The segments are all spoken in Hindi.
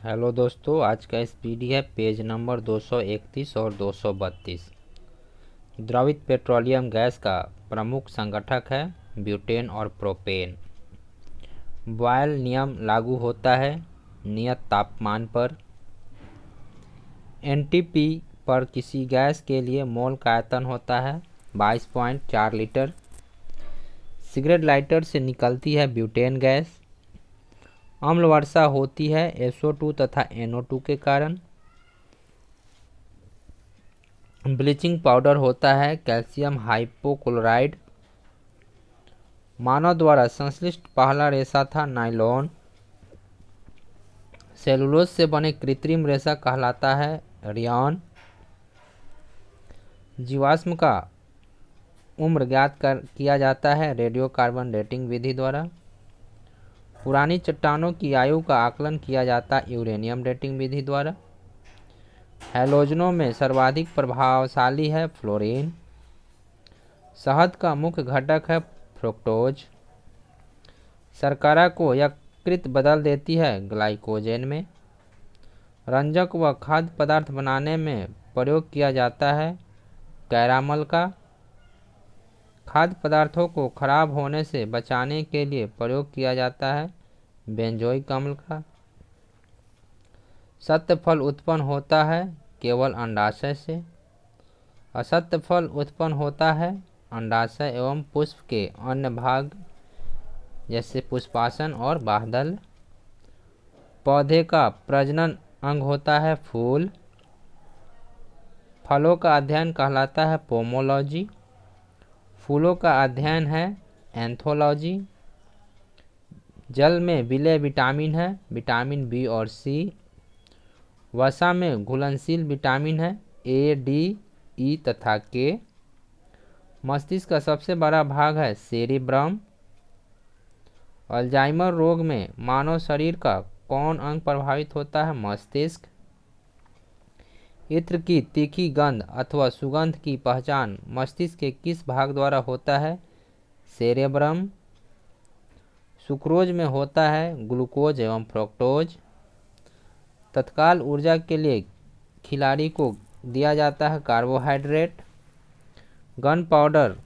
हेलो दोस्तों, आज का इस पीडीएफ पेज नंबर 231 और 232। द्रवित पेट्रोलियम गैस का प्रमुख संगठक है ब्यूटेन और प्रोपेन। बॉयल नियम लागू होता है नियत तापमान पर। एनटीपी पर किसी गैस के लिए मोल का आयतन होता है 22.4 लीटर। सिगरेट लाइटर से निकलती है ब्यूटेन गैस। अम्ल वर्षा होती है SO2 तथा NO2 के कारण। ब्लीचिंग पाउडर होता है कैल्शियम हाइपोक्लोराइड। मानव द्वारा संश्लिष्ट पहला रेशा था नायलॉन। सेलुलोज से बने कृत्रिम रेशा कहलाता है रेयॉन। जीवाश्म का उम्र ज्ञात किया जाता है रेडियो कार्बन डेटिंग विधि द्वारा। पुरानी चट्टानों की आयु का आकलन किया जाता है यूरेनियम डेटिंग विधि द्वारा। हैलोजनों में सर्वाधिक प्रभावशाली है फ्लोरीन। शहद का मुख्य घटक है फ्रुक्टोज। शर्करा को यकृत बदल देती है ग्लाइकोजेन में। रंजक व खाद्य पदार्थ बनाने में प्रयोग किया जाता है कैरामल का। खाद्य पदार्थों को खराब होने से बचाने के लिए प्रयोग किया जाता है बेंजोइक अम्ल का। सत्य फल उत्पन्न होता है केवल अंडाशय से। असत्य फल उत्पन्न होता है अंडाशय एवं पुष्प के अन्य भाग जैसे पुष्पासन और बाह्यदल। पौधे का प्रजनन अंग होता है फूल। फलों का अध्ययन कहलाता है पोमोलॉजी। फूलों का अध्ययन है एंथोलॉजी। जल में विलेय विटामिन है विटामिन बी और सी। वसा में घुलनशील विटामिन है A, D, E तथा K। मस्तिष्क का सबसे बड़ा भाग है सेरिब्रम। अल्जाइमर रोग में मानव शरीर का कौन अंग प्रभावित होता है मस्तिष्क। इत्र की तीखी गंध अथवा सुगंध की पहचान मस्तिष्क के किस भाग द्वारा होता है सेरेब्रम। सुक्रोज में होता है ग्लूकोज एवं फ्रुक्टोज। तत्काल ऊर्जा के लिए खिलाड़ी को दिया जाता है कार्बोहाइड्रेट। गन पाउडर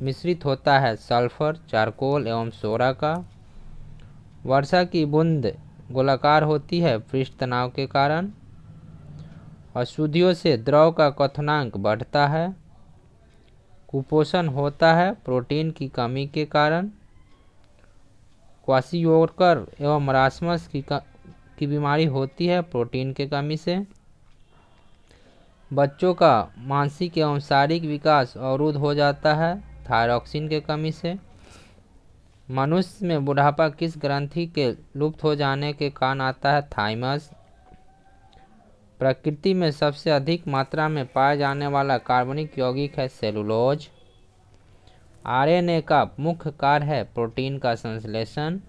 मिश्रित होता है सल्फर चारकोल एवं सोरा का। वर्षा की बूंद गोलाकार होती है पृष्ठ तनाव के कारण। अशुद्धियों से द्रव का क्वथनांक बढ़ता है। कुपोषण होता है प्रोटीन की कमी के कारण। क्वाशियोकर एवं मरासमस की बीमारी होती है प्रोटीन के कमी से। बच्चों का मानसिक एवं शारीरिक विकास अवरुद्ध हो जाता है थायरॉक्सिन के कमी से। मनुष्य में बुढ़ापा किस ग्रंथि के लुप्त हो जाने के कारण आता है थाइमस। प्रकृति में सबसे अधिक मात्रा में पाया जाने वाला कार्बनिक यौगिक है सेलुलोज। RNA का मुख्य कार्य है प्रोटीन का संश्लेषण।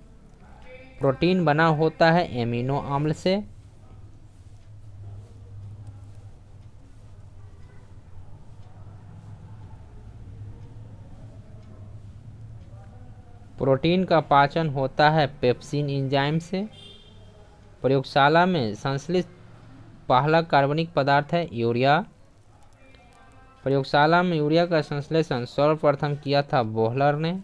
प्रोटीन बना होता है एमिनो अम्ल से। प्रोटीन का पाचन होता है पेप्सिन एंजाइम से। प्रयोगशाला में संश्लिष्ट पहला कार्बनिक पदार्थ है यूरिया। प्रयोगशाला में यूरिया का संश्लेषण सर्वप्रथम किया था बोहलर ने।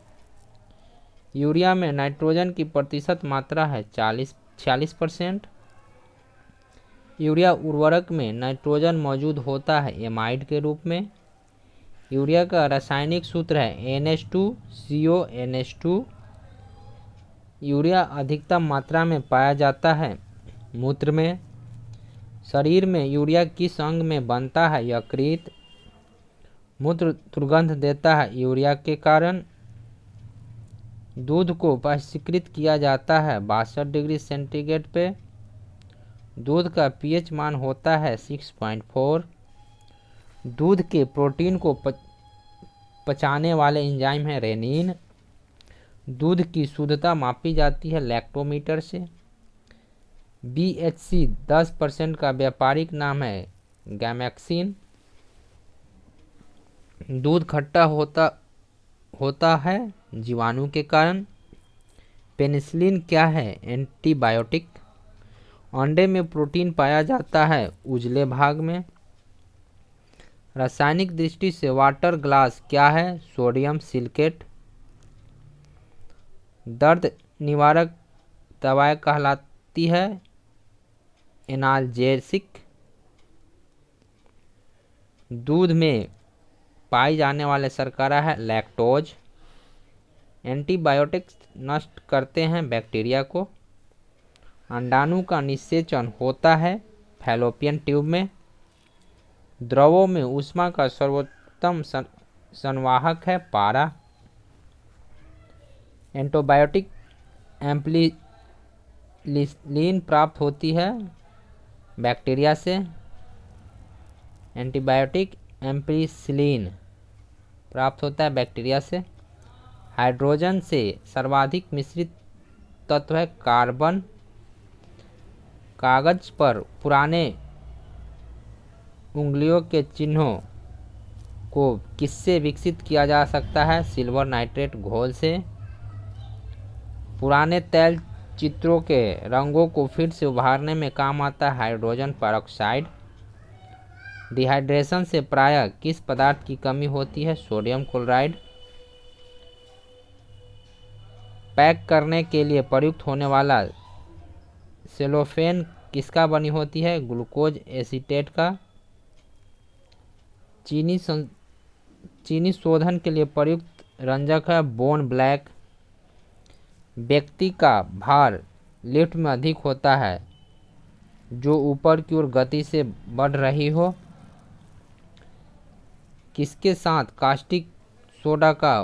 यूरिया में नाइट्रोजन की प्रतिशत मात्रा है 46%। यूरिया उर्वरक में नाइट्रोजन मौजूद होता है एमाइड के रूप में। यूरिया का रासायनिक सूत्र है NH2CONH2। यूरिया अधिकतम मात्रा में पाया जाता है मूत्र में। शरीर में यूरिया किस अंग में बनता है यकृत। मूत्र दुर्गंध देता है यूरिया के कारण। दूध को बाष्पीकृत किया जाता है 62 डिग्री सेंटीग्रेड पे। दूध का pH मान होता है 6.4। दूध के प्रोटीन को पचाने वाले एंजाइम है रेनिन। दूध की शुद्धता मापी जाती है लैक्टोमीटर से। BHC 10% का व्यापारिक नाम है गैमेक्सिन। दूध खट्टा होता है जीवाणु के कारण। पेनिसिलिन क्या है एंटीबायोटिक। अंडे में प्रोटीन पाया जाता है उजले भाग में। रासायनिक दृष्टि से वाटर ग्लास क्या है? Sodium silicate. दर्द निवारक दवाई कहलाती है एनाल्जेसिक। दूध में पाई जाने वाले शर्करा है लैक्टोज। एंटीबायोटिक्स नष्ट करते हैं बैक्टीरिया को। अंडाणु का निषेचन होता है फैलोपियन ट्यूब में। द्रवों में ऊष्मा का सर्वोत्तम संवाहक है पारा। एंटीबायोटिक एम्पलीलिन प्राप्त होती है बैक्टीरिया से। एंटीबायोटिक एम्पलीसिलिन प्राप्त होता है बैक्टीरिया से। हाइड्रोजन से सर्वाधिक मिश्रित तत्व है कार्बन। कागज पर पुराने उंगलियों के चिन्हों को किससे विकसित किया जा सकता है? सिल्वर नाइट्रेट घोल से। पुराने तैल चित्रों के रंगों को फिर से उभारने में काम आता है हाइड्रोजन पेरोक्साइड। डिहाइड्रेशन से प्रायः किस पदार्थ की कमी होती है? Sodium chloride. पैक करने के लिए प्रयुक्त होने वाला सेलोफेन किसका बनी होती है? ग्लूकोज एसीटेट का। चीनी शोधन के लिए प्रयुक्त रंजक है बोन ब्लैक। व्यक्ति का भार लिफ्ट में अधिक होता है जो ऊपर की ओर गति से बढ़ रही हो। किसके साथ कास्टिक सोडा का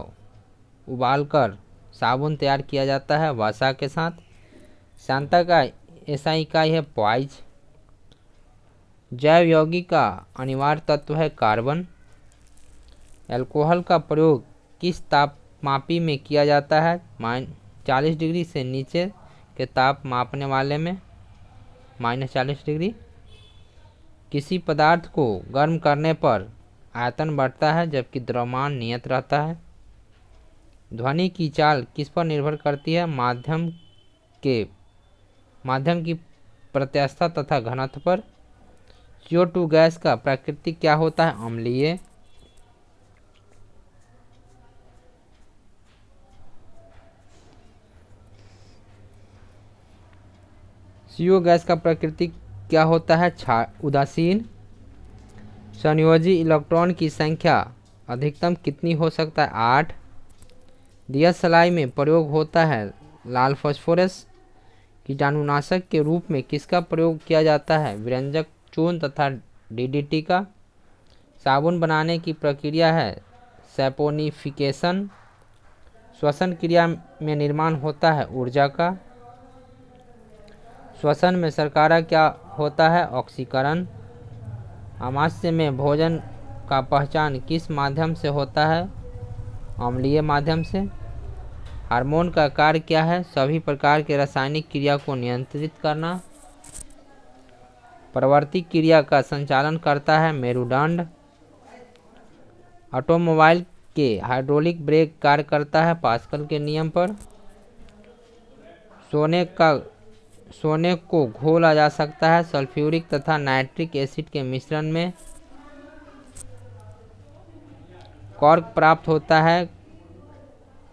उबालकर साबुन तैयार किया जाता है? वसा के साथ। सांता का एसआई इकाई है पॉइज। जैव यौगिक का अनिवार्य तत्व है कार्बन। अल्कोहल का प्रयोग किस तापमापी में किया जाता है? 40 डिग्री से नीचे के ताप मापने वाले में -40 डिग्री। किसी पदार्थ को गर्म करने पर आयतन बढ़ता है जबकि द्रव्यमान नियत रहता है। ध्वनि की चाल किस पर निर्भर करती है? माध्यम की प्रत्यास्थता तथा घनत्व पर। CO2 गैस का प्राकृतिक क्या होता है? अम्लीय। CO गैस का प्राकृतिक क्या होता है? उदासीन। संयोजी इलेक्ट्रॉन की संख्या अधिकतम कितनी हो सकता है? 8। दियसलाई में प्रयोग होता है लाल फास्फोरस। कीटाणुनाशक के रूप में किसका प्रयोग किया जाता है? व्यंजक चूर्ण तथा DDT का। साबुन बनाने की प्रक्रिया है सैपोनिफिकेशन। श्वसन क्रिया में निर्माण होता है ऊर्जा का। श्वसन में शर्करा क्या होता है? ऑक्सीकरण। आमाशय में भोजन का पहचान किस माध्यम से होता है? अम्लीय माध्यम से। हार्मोन का कार्य क्या है? सभी प्रकार के रासायनिक क्रिया को नियंत्रित करना। प्रवर्ती क्रिया का संचालन करता है मेरुदंड। ऑटोमोबाइल के हाइड्रोलिक ब्रेक कार्य करता है पास्कल के नियम पर। सोने को घोला जा सकता है सल्फ्यूरिक तथा नाइट्रिक एसिड के मिश्रण में। कॉर्क प्राप्त होता है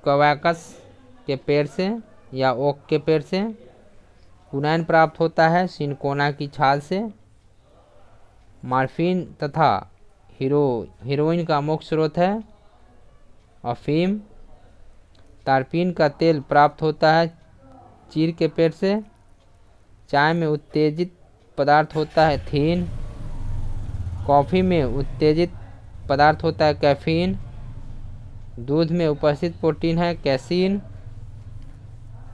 क्वाकस के पेड़ से या ओक के पेड़ से। कुनैन प्राप्त होता है सिनकोना की छाल से। मॉर्फिन तथा हीरोइन का मुख्य स्रोत है अफीम। तारपीन का तेल प्राप्त होता है चीड़ के पेड़ से। चाय में उत्तेजित पदार्थ होता है थीन। कॉफ़ी में उत्तेजित पदार्थ होता है कैफीन। दूध में उपस्थित प्रोटीन है कैसीन।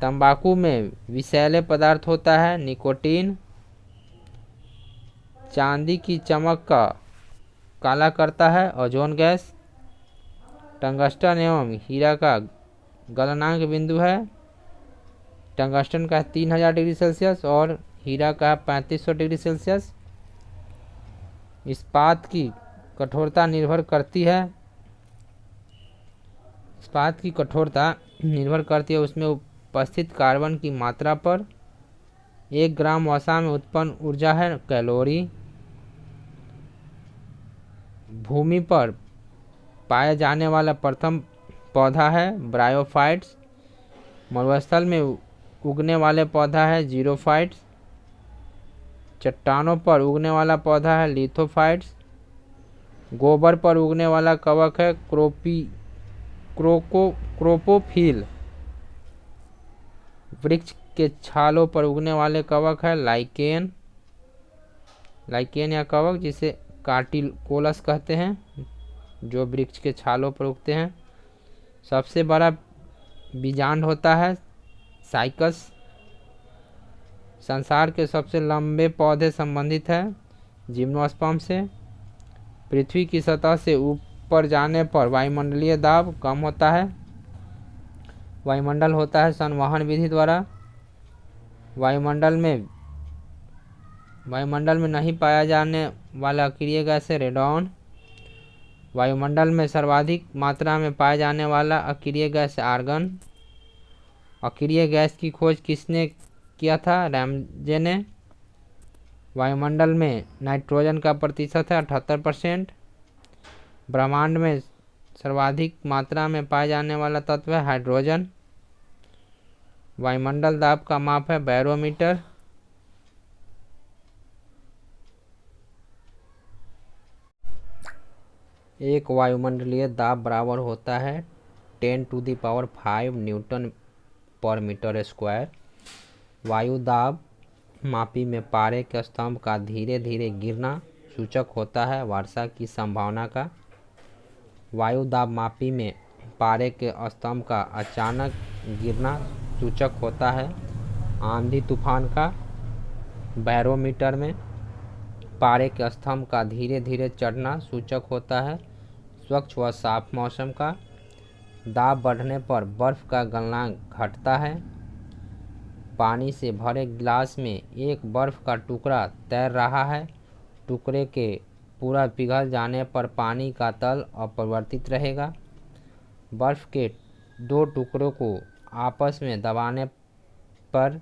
तंबाकू में विषैले पदार्थ होता है निकोटीन। चांदी की चमक का काला करता है ओजोन गैस। टंगस्टन एवं हीरा का गलनांक बिंदु है। टंगस्टन का 3000 डिग्री सेल्सियस और हीरा का 3500 डिग्री सेल्सियस। इस्पात की कठोरता निर्भर करती है उसमें उपस्थित कार्बन की मात्रा पर। 1 ग्राम वसा में उत्पन्न ऊर्जा है कैलोरी। भूमि पर पाया जाने वाला प्रथम पौधा है ब्रायोफाइट्स। मरुस्थल में उगने वाले पौधा है जीरोफाइट्स। चट्टानों पर उगने वाला पौधा है लिथोफाइट्स। गोबर पर उगने वाला कवक है क्रोपोफिल। वृक्ष के छालों पर उगने वाले कवक है लाइकेन या कवक, जिसे कार्टिकोलस कहते हैं, जो वृक्ष के छालों पर उगते हैं। सबसे बड़ा बीजांड होता है साइकस। संसार के सबसे लंबे पौधे संबंधित है जिम्नोस्पर्म से। पृथ्वी की सतह से ऊपर जाने पर वायुमंडलीय दाब कम होता है। वायुमंडल होता है संवहन विधि द्वारा। वायुमंडल में नहीं पाया जाने वाला अक्रिय गैस है रेडॉन। वायुमंडल में सर्वाधिक मात्रा में पाया जाने वाला अक्रिय गैस आर्गन। अक्रिय गैस की खोज किसने किया था? रैमजे ने। वायुमंडल में नाइट्रोजन का प्रतिशत है 78%। ब्रह्मांड में सर्वाधिक मात्रा में पाए जाने वाला तत्व है हाइड्रोजन। वायुमंडल दाब का माप है बैरोमीटर। एक वायुमंडलीय दाब बराबर होता है 10⁵ न्यूटन पर मीटर स्क्वायर। वायु दाब मापी में पारे के स्तंभ का धीरे धीरे गिरना सूचक होता है वर्षा की संभावना का। वायु दाब मापी में पारे के स्तंभ का अचानक गिरना सूचक होता है आंधी तूफान का। बैरोमीटर में पारे के स्तंभ का धीरे धीरे चढ़ना सूचक होता है स्वच्छ व साफ मौसम का। दाब बढ़ने पर बर्फ का गलनांक घटता है। पानी से भरे गिलास में एक बर्फ का टुकड़ा तैर रहा है। टुकड़े के पूरा पिघल जाने पर पानी का तल अपरिवर्तित रहेगा। बर्फ के 2 टुकड़ों को आपस में दबाने पर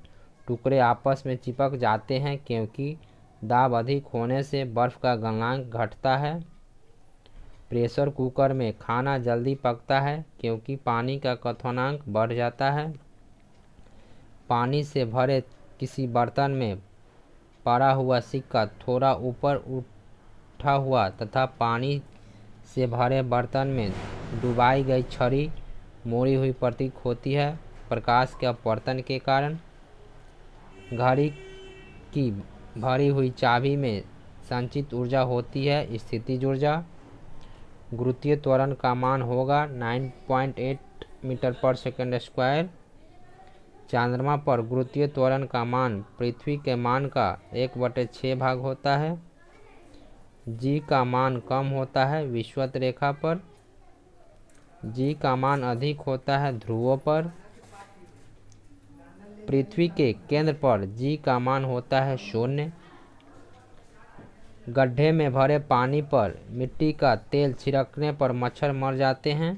टुकड़े आपस में चिपक जाते हैं क्योंकि दाब अधिक होने से बर्फ का गलनांक घटता है। प्रेशर कुकर में खाना जल्दी पकता है क्योंकि पानी का क्वथनांक बढ़ जाता है। पानी से भरे किसी बर्तन में पड़ा हुआ सिक्का थोड़ा ऊपर उठा हुआ तथा पानी से भरे बर्तन में डुबाई गई छड़ी मोड़ी हुई प्रतीत होती है प्रकाश के अपवर्तन के कारण। घड़ी की भरी हुई चाबी में संचित ऊर्जा होती है स्थितिज ऊर्जा। गुरुत्वीय त्वरण का मान होगा 9.8 मीटर पर सेकंड स्क्वायर। चंद्रमा पर गुरुत्वीय त्वरण का मान पृथ्वी के मान का 1/6 भाग होता है। जी का मान कम होता है विषुवत रेखा पर। जी का मान अधिक होता है ध्रुवों पर। पृथ्वी के केंद्र पर जी का मान होता है 0। गड्ढे में भरे पानी पर मिट्टी का तेल छिड़कने पर मच्छर मर जाते हैं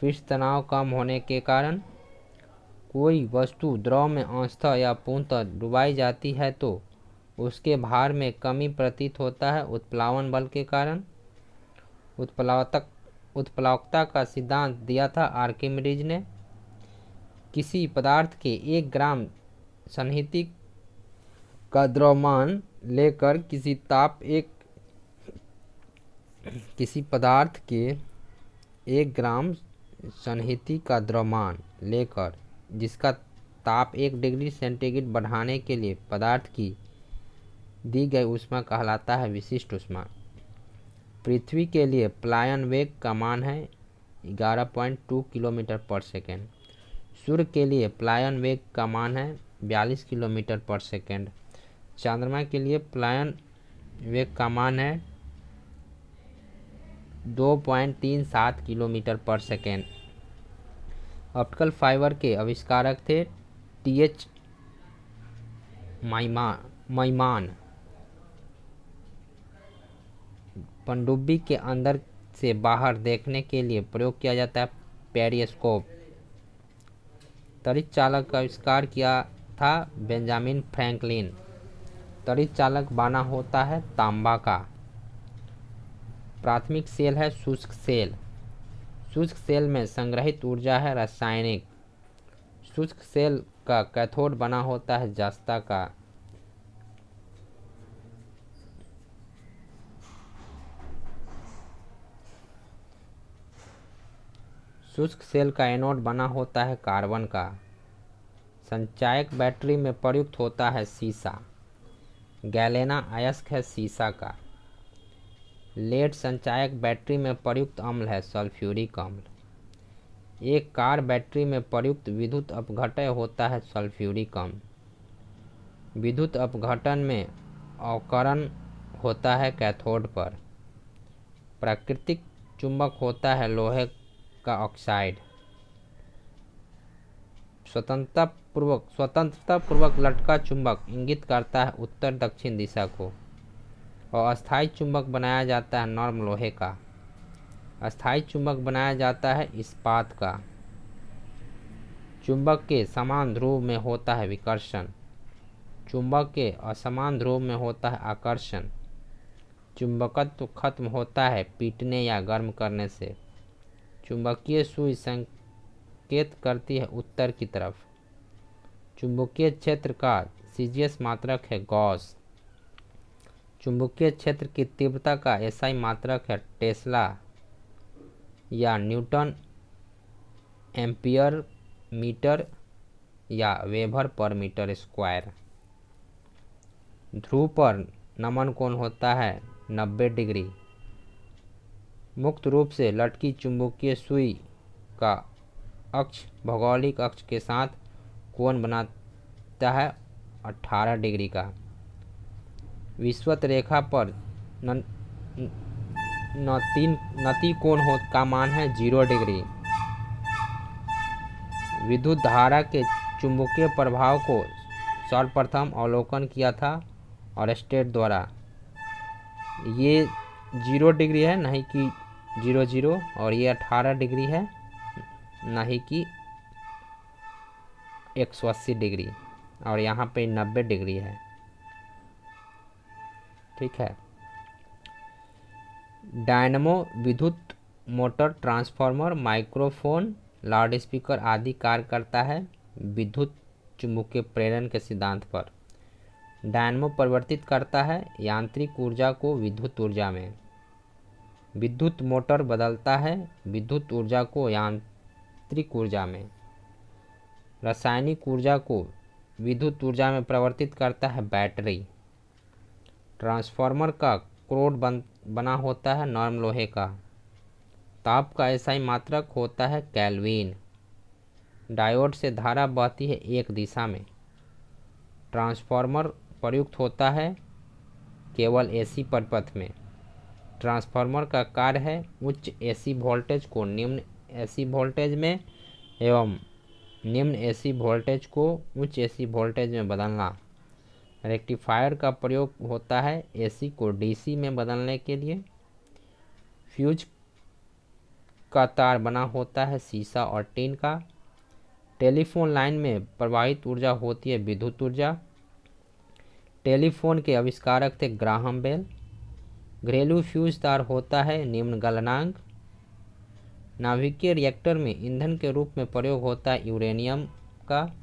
पृष्ठ तनाव कम होने के कारण। कोई वस्तु द्रव में अंशतः या पूर्णतः डुबाई जाती है तो उसके भार में कमी प्रतीत होता है उत्प्लावन बल के कारण। उत्प्लावकता का सिद्धांत दिया था आर्किमिडीज ने। किसी पदार्थ के 1 ग्राम सन्निहित का द्रव्यमान लेकर किसी पदार्थ के 1 ग्राम सन्निहित का द्रव्यमान लेकर जिसका ताप 1 डिग्री सेंटीग्रेड बढ़ाने के लिए पदार्थ की दी गई ऊष्मा कहलाता है विशिष्ट ऊष्मा। पृथ्वी के लिए पलायन वेग का मान है 11.2 किलोमीटर पर सेकेंड। सूर्य के लिए पलायन वेग का मान है 42 किलोमीटर पर सेकेंड। चंद्रमा के लिए पलायन वेग का मान है 2.37 किलोमीटर पर सेकेंड। ऑप्टिकल फाइबर के आविष्कारक थे TH माइमान। पनडुब्बी के अंदर से बाहर देखने के लिए प्रयोग किया जाता है पेरिस्कोप। तड़ित चालक का आविष्कार किया था बेंजामिन फ्रैंकलिन। त्वरित चालक बना होता है तांबा का। प्राथमिक सेल है शुष्क सेल। शुष्क सेल में संग्रहित ऊर्जा है रासायनिक। शुष्क सेल का कैथोड बना होता है जस्ता का। शुष्क सेल का एनोड बना होता है कार्बन का। संचायक बैटरी में प्रयुक्त होता है सीसा। गैलेना अयस्क है सीसा का। लेड संचायक बैटरी में प्रयुक्त अम्ल है सल्फ्यूरिक अम्ल। एक कार बैटरी में प्रयुक्त विद्युत अपघटय होता है सल्फ्यूरिक अम्ल। विद्युत अपघटन में अवकरण होता है कैथोड पर। प्राकृतिक चुंबक होता है लोहे का ऑक्साइड। स्वतंत्रतापूर्वक लटका चुंबक इंगित करता है उत्तर दक्षिण दिशा को। और अस्थायी चुंबक बनाया जाता है नर्म लोहे का। अस्थायी चुंबक बनाया जाता है इस्पात का। चुंबक के समान ध्रुव में होता है विकर्षण। चुंबक के असमान ध्रुव में होता है आकर्षण। चुंबकत्व खत्म होता है पीटने या गर्म करने से। चुंबकीय सुई संकेत करती है उत्तर की तरफ। चुंबकीय क्षेत्र का सीजीएस मात्रक है गॉस। चुंबकीय क्षेत्र की तीव्रता का एसआई मात्रक है टेस्ला या न्यूटन एम्पियर मीटर या वेबर पर मीटर स्क्वायर। ध्रुव पर नमन कोण होता है 90 डिग्री। मुक्त रूप से लटकी चुंबकीय सुई का अक्ष भौगोलिक अक्ष के साथ कोण बनाता है 18 डिग्री का। विषुवत रेखा पर नति कोण का मान है 0 डिग्री। विद्युत धारा के चुंबकीय प्रभाव को सर्वप्रथम अवलोकन किया था ऑरस्टेड द्वारा। ये 0 डिग्री है, नहीं कि 00, और ये 18 डिग्री है, नहीं कि 180 डिग्री, और यहाँ पे 90 डिग्री है। ठीक है। डायनमो विद्युत motor, transformer, microphone, loud speaker आदि कार्य करता है विद्युत चुंबकीय प्रेरण के सिद्धांत पर। डायनमो परिवर्तित करता है यांत्रिक ऊर्जा को विद्युत ऊर्जा में। विद्युत मोटर बदलता है विद्युत ऊर्जा को यांत्रिक ऊर्जा में। रासायनिक ऊर्जा को विद्युत ऊर्जा में परिवर्तित करता है बैटरी। ट्रांसफार्मर का क्रोड बना होता है नरम लोहे का। ताप का एसआई मात्रक होता है केल्विन। डायोड से धारा बहती है एक दिशा में। ट्रांसफार्मर प्रयुक्त होता है केवल एसी परिपथ में। ट्रांसफार्मर का कार्य है उच्च एसी वोल्टेज को निम्न एसी वोल्टेज में एवं निम्न एसी वोल्टेज को उच्च एसी वोल्टेज में बदलना। रेक्टिफायर का प्रयोग होता है एसी को डीसी में बदलने के लिए। फ्यूज का तार बना होता है सीसा और टीन का। टेलीफोन लाइन में प्रवाहित ऊर्जा होती है विद्युत ऊर्जा। टेलीफोन के आविष्कारक थे ग्राहम बेल। घरेलू फ्यूज तार होता है निम्न गलनांक। नाभिकीय रिएक्टर में ईंधन के रूप में प्रयोग होता है यूरेनियम का।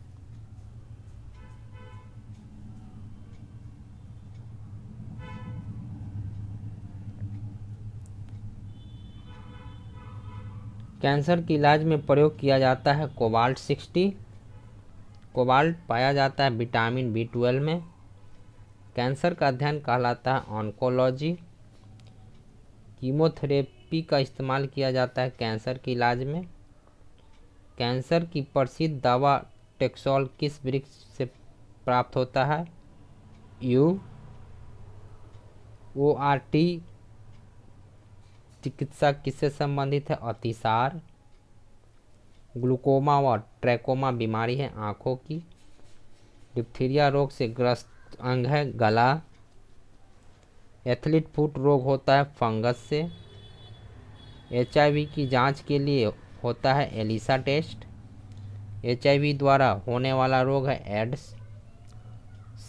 कैंसर के इलाज में प्रयोग किया जाता है कोबाल्ट 60। कोबाल्ट पाया जाता है विटामिन B12 में। कैंसर का अध्ययन कहलाता है ऑन्कोलॉजी। कीमोथेरेपी का इस्तेमाल किया जाता है कैंसर के इलाज में। कैंसर की प्रसिद्ध दवा टेक्सोल किस वृक्ष से प्राप्त होता है? ORT चिकित्सा किससे संबंधित है? अतिसार। ग्लूकोमा व ट्रैकोमा बीमारी है आँखों की। डिप्थीरिया रोग से ग्रस्त अंग है गला। एथलीट फुट रोग होता है फंगस से। HIV की जांच के लिए होता है एलिसा टेस्ट। HIV द्वारा होने वाला रोग है एड्स।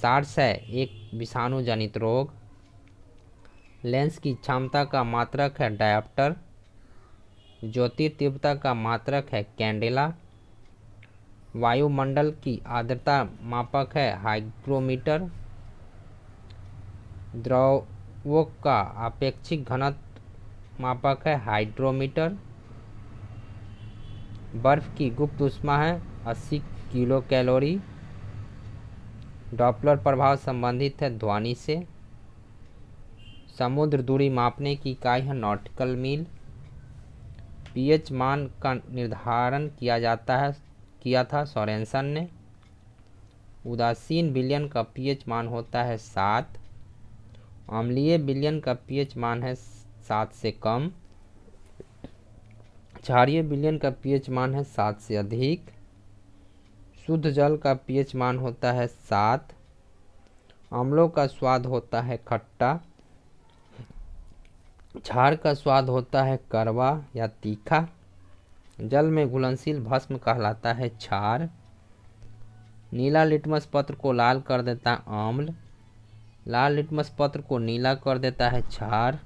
सार्स है एक विषाणु जनित रोग। लेंस की क्षमता का मात्रक है डायोप्टर। ज्योतिर्तीव्रता का मात्रक है कैंडेला। वायुमंडल की आर्द्रता मापक है हाइग्रोमीटर। द्रवों का आपेक्षिक घनत्व मापक है हाइड्रोमीटर। बर्फ की गुप्त ऊष्मा है 80 किलो कैलोरी। डॉपलर प्रभाव संबंधित है ध्वनि से। समुद्र दूरी मापने की इकाई है नॉटिकल मील। पीएच मान का निर्धारण किया था सोरेनसन ने। उदासीन विलयन का पीएच मान होता है 7। अम्लीय विलयन का पीएच मान है 7 से कम। क्षारीय विलयन का पीएच मान है 7 से अधिक। शुद्ध जल का पीएच मान होता है 7। अम्लों का स्वाद होता है खट्टा। क्षार का स्वाद होता है कड़वा या तीखा। जल में घुलनशील भस्म कहलाता है क्षार। नीला लिटमस पत्र को लाल कर देता है अम्ल। लाल लिटमस पत्र को नीला कर देता है क्षार।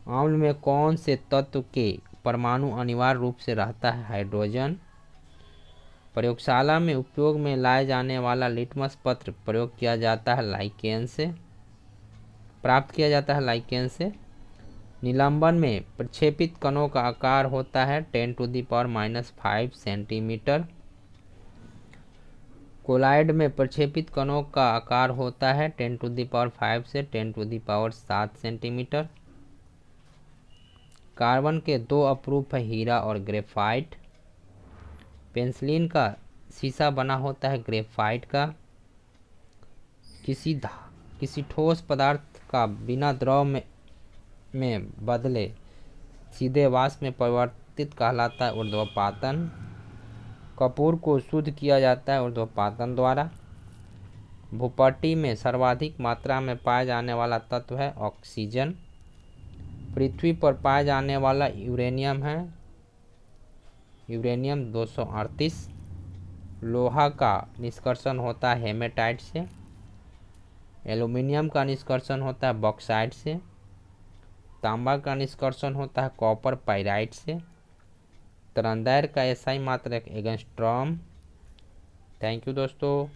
अम्ल में कौन से तत्व के परमाणु अनिवार्य रूप से रहता है हाइड्रोजन। प्रयोगशाला में उपयोग में लाए जाने वाला लिटमस पत्र प्रयोग किया जाता है लाइकेन से, प्राप्त किया जाता है लाइकेन से। निलंबन में प्रक्षेपित कणों का आकार होता है 10⁻⁻5 सेंटीमीटर। कोलाइड में प्रक्षेपित कणों का आकार होता है 10⁵ से 10⁷ सेंटीमीटर। कार्बन के 2 अपरूप है हीरा और ग्रेफाइट। पेंसिलिन का शीशा बना होता है ग्रेफाइट का। किसी ठोस पदार्थ का बिना द्रव में बदले सीधे वाष्प में परिवर्तित कहलाता है ऊर्ध्वपातन। कपूर को शुद्ध किया जाता है ऊर्ध्वपातन द्वारा। भूपट्टी में सर्वाधिक मात्रा में पाया जाने वाला तत्व है ऑक्सीजन। पृथ्वी पर पाया जाने वाला यूरेनियम है यूरेनियम 238। लोहा का निष्कर्षण होता है हेमेटाइट से। एल्यूमिनियम का निष्कर्षण होता है बॉक्साइट से। तांबा का निष्कर्षण होता है कॉपर पाइराइट से। तरंदैर का एसआई मात्रक एंगस्ट्रॉम। थैंक यू दोस्तों।